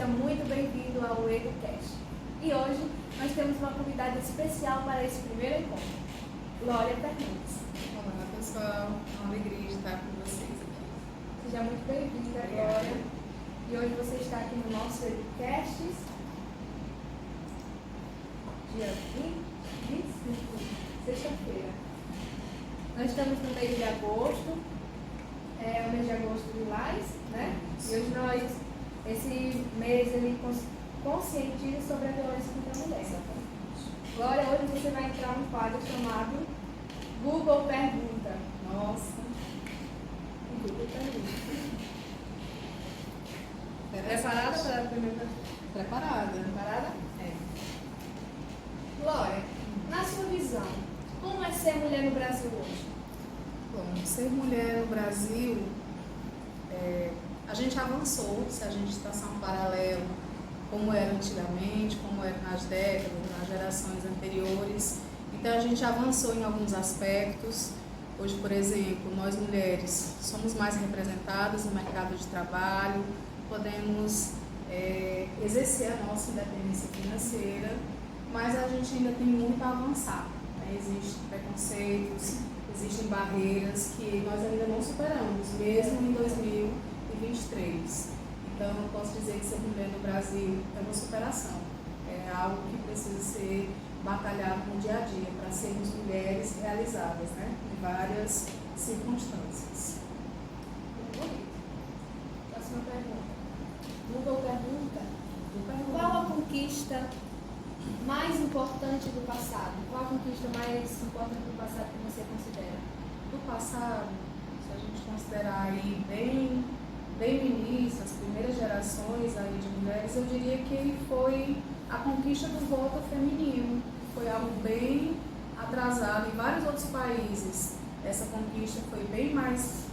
seja muito bem-vindo ao EduCast. E hoje nós temos uma convidada especial para esse primeiro encontro, Glória Fernandes. Olá pessoal, é uma alegria estar com vocês aqui. Seja muito bem-vinda, Glória. E hoje você está aqui no nosso EduCast, dia 25, sexta-feira. Nós estamos no mês de agosto, o mês de agosto lilás, né? E hoje esse mês ele conscientiza sobre a violência contra a mulher. Glória, hoje você vai entrar num quadro chamado Google Pergunta. Nossa, Google Pergunta. Preparada para a primeira? Preparada? É. Glória, na sua visão, como é ser mulher no Brasil hoje? Bom, ser mulher no Brasil, a gente avançou, se a gente traçar um paralelo como era antigamente, como era nas décadas, nas gerações anteriores. Então a gente avançou em alguns aspectos. Hoje, por exemplo, nós mulheres somos mais representadas no mercado de trabalho, podemos exercer a nossa independência financeira, mas a gente ainda tem muito a avançar, né? Existem preconceitos, existem barreiras que nós ainda não superamos, mesmo em 2023. Então, eu posso dizer que ser mulher no Brasil é uma superação, é algo que precisa ser batalhado no dia a dia para sermos mulheres realizadas, né? Em várias circunstâncias. Muito bonito. Próxima pergunta. Google pergunta: qual a conquista mais importante do passado? Qual a conquista mais importante do passado que você considera? Do passado, se a gente considerar aí bem no início, as primeiras gerações aí de mulheres, eu diria que foi a conquista do voto feminino. Foi algo bem atrasado em vários outros países. Essa conquista foi bem mais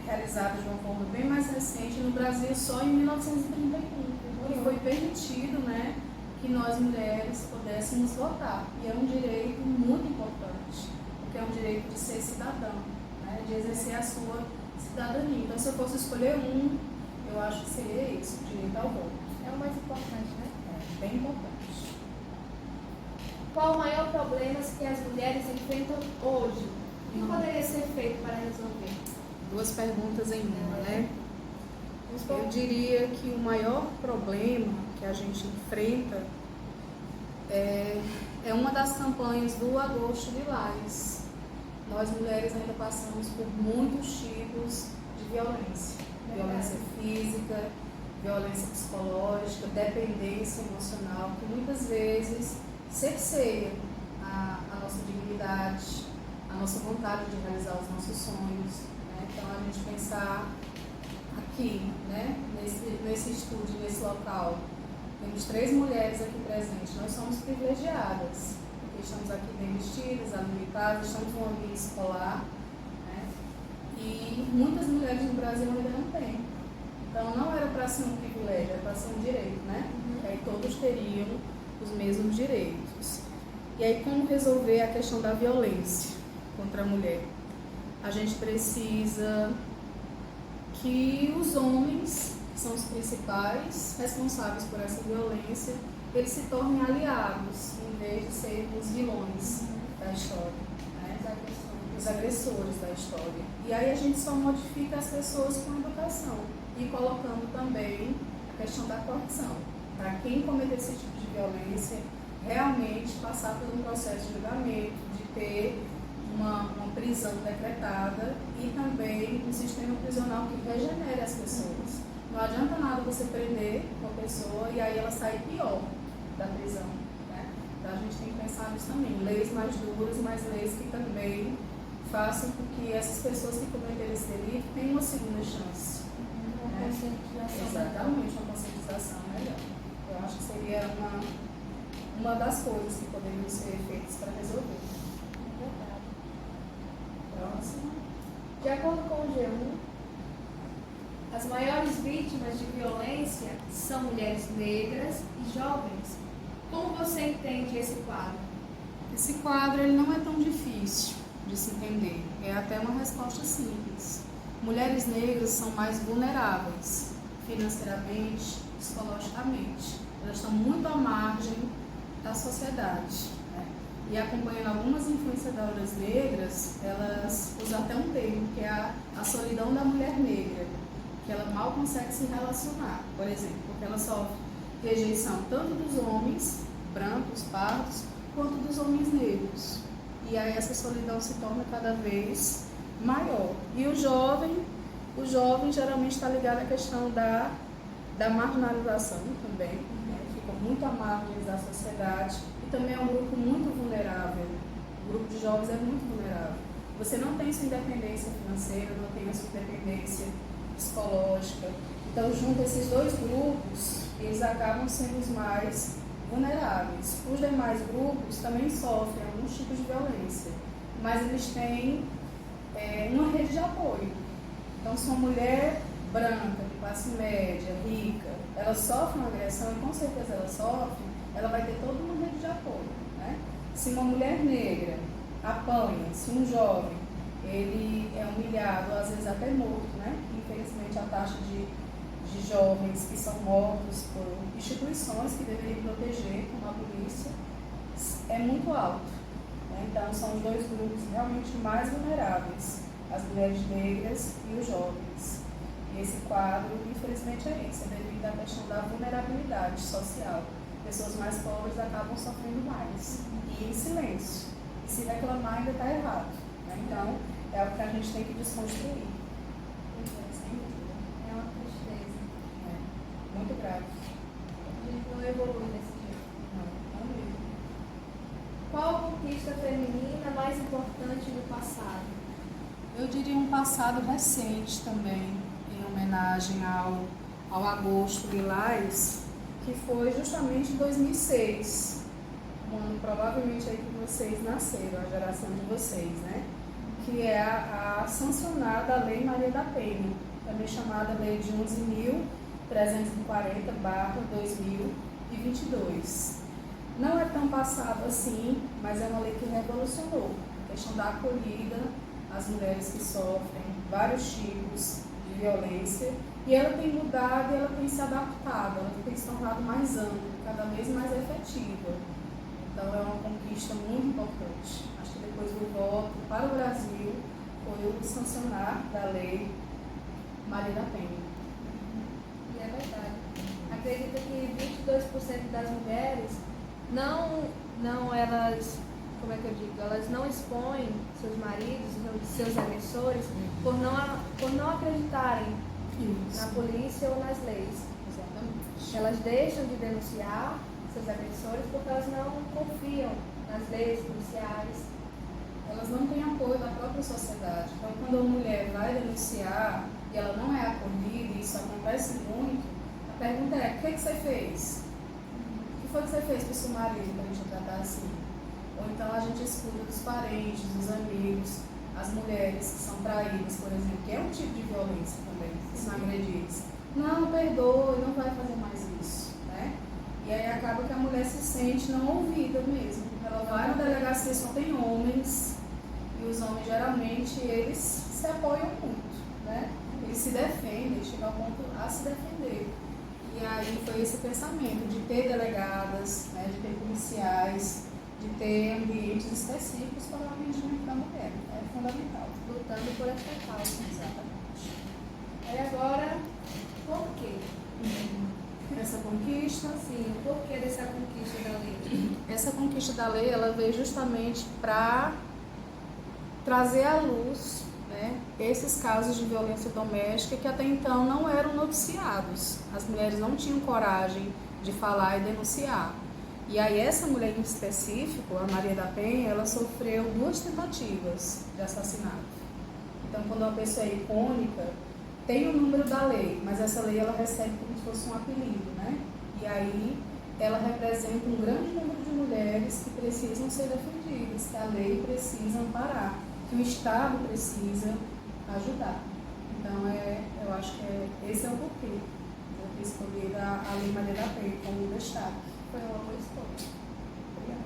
realizada de uma forma bem mais recente. No Brasil, só em 1931, que foi permitido, né, que nós mulheres pudéssemos votar. E é um direito muito importante, porque é um direito de ser cidadão, né, de exercer a sua cidadania. Então, se eu fosse escolher eu acho que seria isso, o direito ao voto. É o mais importante, né? É bem importante. Qual o maior problema que as mulheres enfrentam hoje? O que poderia ser feito para resolver? Duas perguntas em uma, né? Eu diria que o maior problema que a gente enfrenta é uma das campanhas do Agosto Lilás. Nós mulheres ainda passamos por muitos tipos de violência. Violência física, violência psicológica, dependência emocional, que muitas vezes cerceia a nossa dignidade, a nossa vontade de realizar os nossos sonhos, né? Então, a gente pensar aqui, né, nesse estúdio, nesse local, temos 3 mulheres aqui presentes. Nós somos privilegiadas, porque estamos aqui bem vestidas, alimentadas, estamos num ambiente escolar, né? E muitas mulheres no Brasil ainda não têm. Então, não era para ser um privilégio, era para ser um direito, né? Aí todos teriam os mesmos direitos. E aí, como resolver a questão da violência contra a mulher? A gente precisa que os homens, que são os principais responsáveis por essa violência, eles se tornem aliados, em vez de sermos vilões da história, né? Os agressores da história. E aí a gente só modifica as pessoas com educação e colocando também a questão da coerção. Para quem cometer esse tipo de violência, realmente passar por um processo de julgamento, de ter uma prisão decretada e também um sistema prisional que regenere as pessoas. Não adianta nada você prender uma pessoa e aí ela sair pior da prisão, né? Então a gente tem que pensar nisso também. Leis mais duras, mas leis que também façam com que essas pessoas que cometeram esse delito tenham uma segunda chance. Uma conscientização. Exatamente, uma conscientização melhor. Eu acho que seria uma das coisas que poderiam ser feitas para resolver. Verdade. Próximo. De acordo com o G1, as maiores vítimas de violência são mulheres negras e jovens. Como você entende esse quadro? Esse quadro ele não é tão difícil de se entender. É até uma resposta simples. Mulheres negras são mais vulneráveis financeiramente, psicologicamente. Elas estão muito à margem da sociedade, né? E acompanhando algumas influenciadoras negras, elas usam até um termo, que é a solidão da mulher negra, que ela mal consegue se relacionar, por exemplo, porque ela sofre rejeição tanto dos homens brancos, pardos, quanto dos homens negros. E aí essa solidão se torna cada vez maior. E o jovem geralmente está ligado à questão da marginalização também, né? Ficam muito à margem da sociedade e também é um grupo muito vulnerável. O grupo de jovens é muito vulnerável. Você não tem sua independência financeira, não tem a sua independência psicológica. Então, junto esses dois grupos, eles acabam sendo os mais vulneráveis. Os demais grupos também sofrem alguns tipos de violência, mas eles têm uma rede de apoio. Então, se uma mulher branca, de classe média, rica, ela sofre uma agressão, e com certeza ela sofre, ela vai ter toda uma rede de apoio, né? Se uma mulher negra apanha, se um jovem ele é humilhado, às vezes até morto, né? Infelizmente a taxa de jovens que são mortos por instituições que deveriam proteger, como a polícia, é muito alto, né? Então são os dois grupos realmente mais vulneráveis, as mulheres negras e os jovens. E esse quadro, infelizmente, é esse, é devido à questão da vulnerabilidade social. Pessoas mais pobres acabam sofrendo mais, e em silêncio. E se reclamar ainda está errado, né? Então, é algo que a gente tem que desconstruir. É uma tristeza. Muito grave. A gente não evolui desse jeito. Não mesmo. Qual conquista feminina mais importante do passado? Eu diria um passado recente também, em homenagem ao Agosto Lilás, que foi justamente em 2006, um ano provavelmente aí que vocês nasceram, a geração de vocês, né? Que é a sancionada a Lei Maria da Penha, também chamada Lei de 11.340/2022. Não é tão passado assim, mas é uma lei que revolucionou a questão da acolhida às mulheres que sofrem vários tipos de violência, e ela tem mudado e ela tem se adaptado, ela tem se tornado mais ampla, cada vez mais efetiva. Então é uma conquista muito importante. Acho que depois do voto para o Brasil foi o sancionar da Lei Maria da Penha. E é verdade. Acredito que 22% das mulheres elas, como é que eu digo, elas não expõem seus maridos, seus agressores, por não acreditarem na polícia ou nas leis. Exatamente. Elas deixam de denunciar seus agressores porque elas não confiam nas leis policiais. Elas não têm apoio da própria sociedade. Então, quando a mulher vai denunciar e ela não é acolhida, e isso acontece muito, a pergunta é: o que você fez? O que foi que você fez para o seu marido para a gente tratar assim? Ou então a gente escuta dos parentes, dos amigos, as mulheres que são traídas, por exemplo, que é um tipo de violência também, que são agredidas. Não, perdoa, não vai fazer mais isso, né? E aí acaba que a mulher se sente não ouvida mesmo. Ela vai na delegacia, só tem homens, e os homens geralmente eles se apoiam muito, né? Eles se defendem, chegam ao ponto a se defender. E aí foi esse pensamento de ter delegadas, né, de ter policiais, de ter ambientes específicos para o atendimento da mulher. É fundamental. Lutando por essa causa. Exatamente. Aí agora, por quê? Essa conquista, Sim, o porquê dessa conquista da lei? essa conquista da lei, ela veio justamente para trazer à luz, né, esses casos de violência doméstica que até então não eram noticiados. As mulheres não tinham coragem de falar e denunciar. E aí essa mulher em específico, a Maria da Penha, ela sofreu 2 tentativas de assassinato. Então, quando uma pessoa é icônica, tem o número da lei, mas essa lei ela recebe como se fosse um apelido, né? E aí ela representa um grande número de mulheres que precisam ser defendidas, que a lei precisa amparar, que o Estado precisa ajudar. Então, eu acho que esse é o porquê eu ter escolhido a Lei Maria da Penha como destaque. Foi uma boa escolha. Obrigada.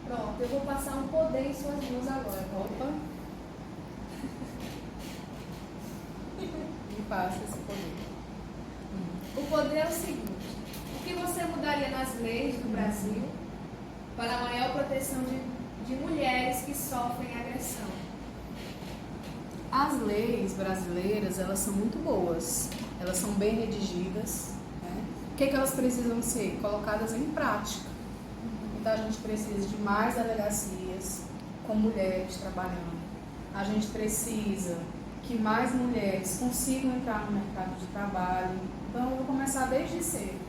Pronto, eu vou passar um poder em suas mãos agora. Opa! passa esse poder. O poder é o seguinte: o que você mudaria nas leis do Brasil para a maior proteção de mulheres que sofrem agressão? As leis brasileiras, elas são muito boas, elas são bem redigidas, né? O que elas precisam ser? Colocadas em prática. Então a gente precisa de mais delegacias com mulheres trabalhando. A gente precisa que mais mulheres consigam entrar no mercado de trabalho. Então eu vou começar desde cedo.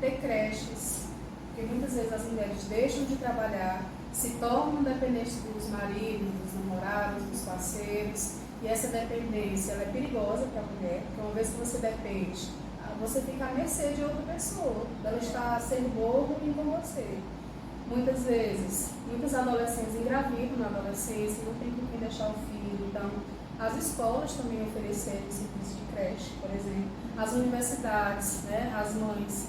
Ter creches, porque muitas vezes as mulheres deixam de trabalhar, se tornam dependentes dos maridos, dos namorados, dos parceiros. E essa dependência ela é perigosa para a mulher, porque uma vez que você depende, você fica à mercê de outra pessoa, ela está sendo boa ou ruim com você. Muitas vezes, muitos adolescentes engravidam na adolescência, não tem com quem deixar o filho. Então, as escolas também ofereceram serviço de creche, por exemplo. As universidades, né, as mães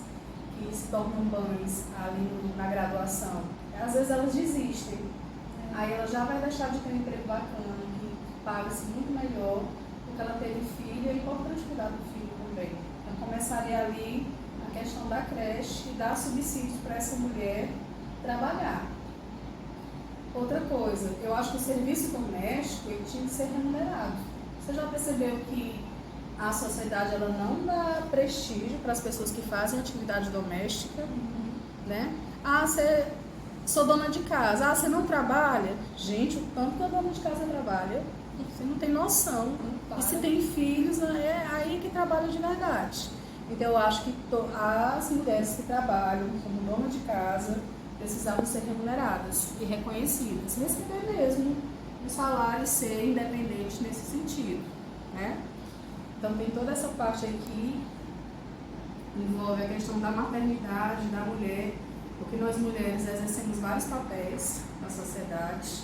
que se tornam mães ali na graduação, às vezes elas desistem. Aí ela já vai deixar de ter um emprego bacana, paga-se muito melhor, porque ela teve filho, é importante cuidar do filho também. Então começaria ali a questão da creche e dar subsídios para essa mulher trabalhar. Outra coisa, eu acho que o serviço doméstico ele tinha que ser remunerado. Você já percebeu que a sociedade ela não dá prestígio para as pessoas que fazem atividade doméstica, né? Ah, sou dona de casa. Ah, você não trabalha? Gente, o tanto que a dona de casa trabalha, você não tem noção. E se tem filhos, é aí que trabalha de verdade. Então eu acho que as mulheres que trabalham como dona de casa precisavam ser remuneradas e reconhecidas. Receber mesmo um salário e ser independente nesse sentido, né? Então tem toda essa parte aqui, envolve a questão da maternidade, da mulher, porque nós mulheres exercemos vários papéis na sociedade.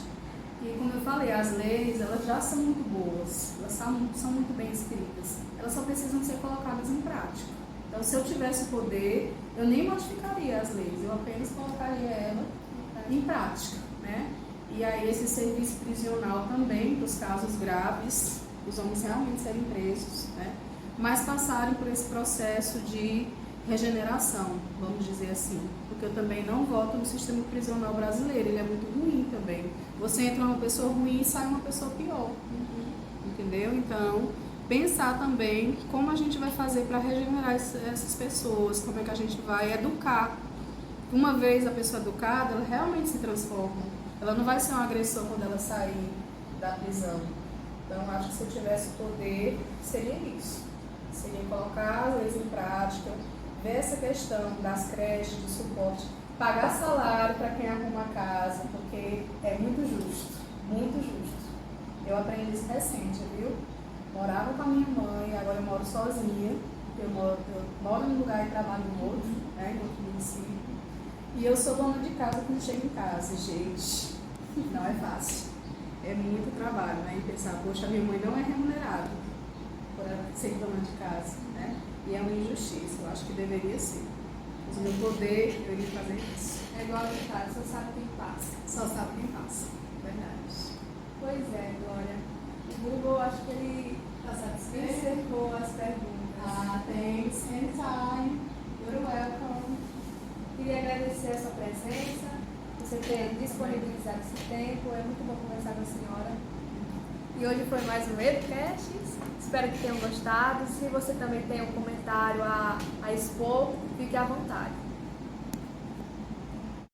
E como eu falei, as leis, elas já são muito boas, elas são muito bem escritas, elas só precisam ser colocadas em prática. Então, se eu tivesse o poder, eu nem modificaria as leis, eu apenas colocaria ela em prática, né? E aí esse serviço prisional também, para os casos graves, os homens realmente serem presos, né? Mas passarem por esse processo de regeneração, vamos dizer assim, porque eu também não voto no sistema prisional brasileiro, ele é muito ruim também. Você entra uma pessoa ruim e sai uma pessoa pior, entendeu? Então, pensar também como a gente vai fazer para regenerar essas pessoas, como é que a gente vai educar. Uma vez a pessoa educada, ela realmente se transforma, ela não vai ser um agressor quando ela sair da prisão. Então, acho que se eu tivesse poder, seria isso, seria colocar as leis em prática, ver essa questão das creches, do suporte, pagar salário para quem arruma a casa, porque é muito justo, muito justo. Eu aprendi isso recente, viu? Morava com a minha mãe, agora eu moro sozinha, eu moro num lugar e trabalho em outro, né, em outro município. E eu sou dona de casa quando chego em casa, gente, não é fácil. É muito trabalho, né? E pensar, poxa, minha mãe não é remunerada por ser dona de casa, né? E é uma injustiça, eu acho que deveria ser. Mas o meu poder, eu iria fazer isso. É igual a ditado, só sabe quem passa. Só sabe quem passa, verdade. Pois é, Glória. O Google, acho que ele encerrou as perguntas. Ah, thanks, anytime. You're welcome. Queria agradecer a sua presença, você ter disponibilizado esse tempo, é muito bom conversar com a senhora. E hoje foi mais um Educast, espero que tenham gostado. Se você também tem um comentário a expor, fique à vontade.